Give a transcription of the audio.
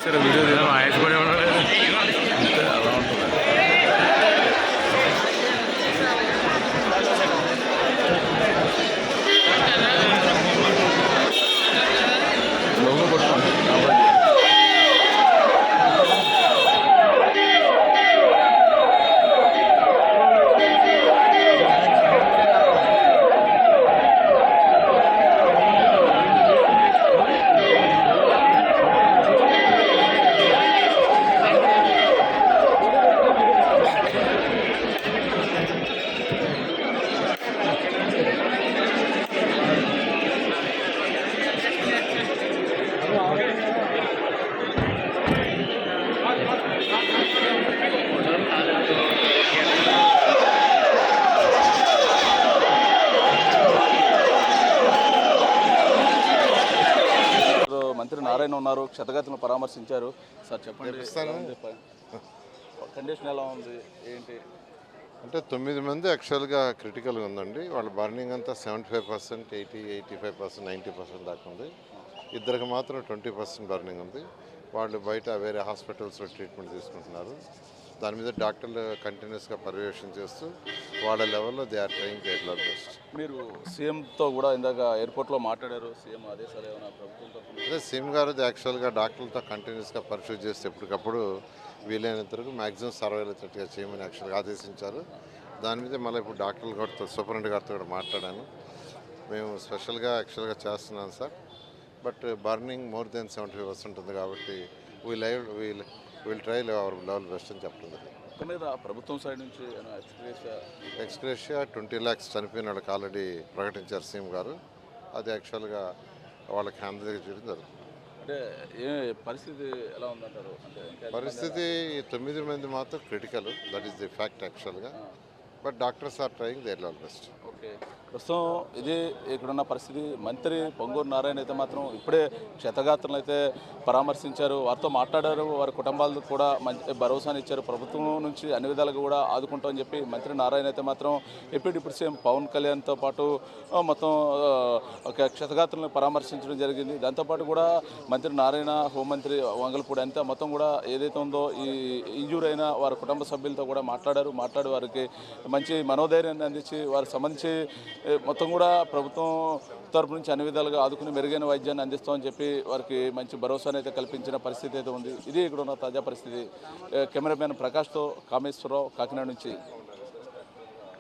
Video తీయడం ఆయాసపడి ఉండలేదు అలా ఉంటుంది. లోగో కొట్టుకోండి కాబట్టి మంత్రి నారాయణ ఉన్నారు, క్షతగాతులను పరామర్శించారు. సార్ చెప్పండి, కండిషన్ ఎలా ఉంది ఏంటి? అంటే 9 మంది యాక్చువల్గా క్రిటికల్గా ఉందండి. వాళ్ళ బర్నింగ్ అంతా 75%, 85%, 90% దాకా ఉంది. ఇద్దరికి మాత్రం 20% బర్నింగ్ ఉంది. వాళ్ళు బయట వేరే హాస్పిటల్స్లో ట్రీట్మెంట్ తీసుకుంటున్నారు. దాని మీద డాక్టర్లు కంటిన్యూస్గా పర్యవేక్షణ చేస్తూ వాళ్ళ లెవెల్లో they are trying their level best. మీరు సీఎంతో కూడా ఇందాక ఎయిర్పోర్ట్లో మాట్లాడారు, సీఎం ఆదేశాలు ఏమైనా ప్రభుత్వంతో? అదే సీఎం గారు యాక్చువల్గా డాక్టర్లతో కంటిన్యూస్గా పరిశీలి చేస్తే ఎప్పటికప్పుడు వీలైనంత వరకు మ్యాక్సిమం సర్వేలు చేయమని యాక్చువల్గా ఆదేశించారు. దాని మీద మళ్ళీ ఇప్పుడు డాక్టర్లు గారితో సూపరింటెండెంట్ గారితో కూడా మాట్లాడాను. మేము స్పెషల్గా యాక్చువల్గా చేస్తున్నాం sir. But burning more than 75% ఉంది కాబట్టి we'll try our level best అని చెప్తుంది. మీద ప్రభుత్వం సైడ్ నుంచి ఎక్స్గ్రేషియా 20 lakhs చనిపోయిన వాళ్ళకి ఆల్రెడీ ప్రకటించారు సీఎం గారు. అది యాక్చువల్గా వాళ్ళకి హ్యాండ్ చేయడం జరుగుతుంది. అంటే ఏ పరిస్థితి ఎలా ఉందంటారు? అంటే పరిస్థితి 9 మంది మాత్రం critical, that is the fact యాక్చువల్గా. But doctors are trying their level best. Okay, ప్రస్తుతం ఇది ఇక్కడున్న పరిస్థితి. మంత్రి పొంగూరు నారాయణ అయితే మాత్రం ఇప్పుడే క్షతగాత్రులను అయితే పరామర్శించారు, వారితో మాట్లాడారు, వారి కుటుంబాలకు కూడా మంచి భరోసాని ఇచ్చారు. ప్రభుత్వం నుంచి అన్ని విధాలుగా కూడా ఆదుకుంటామని చెప్పి మంత్రి నారాయణ అయితే మాత్రం డిప్యూటీ సీఎం పవన్ కళ్యాణ్తో పాటు మొత్తం క్షతగాత్రులను పరామర్శించడం జరిగింది. దాంతోపాటు కూడా మంత్రి నారాయణ, హోంమంత్రి వంగలపూడి అంతా మొత్తం కూడా ఏదైతే ఉందో ఈ ఇంజూర్ అయిన వారి కుటుంబ సభ్యులతో కూడా మాట్లాడి వారికి మంచి మనోధైర్యాన్ని అందించి వారికి సంబంధించి మొత్తం కూడా ప్రభుత్వం తరపు నుంచి అన్ని విధాలుగా ఆదుకుని మెరుగైన వైద్యాన్ని అందిస్తామని చెప్పి వారికి మంచి భరోసాను అయితే కల్పించిన పరిస్థితి అయితే ఉంది. ఇది ఇక్కడ ఉన్న తాజా పరిస్థితి. కెమెరామెన్ ప్రకాష్తో కామేశ్వరరావు, కాకినాడ నుంచి.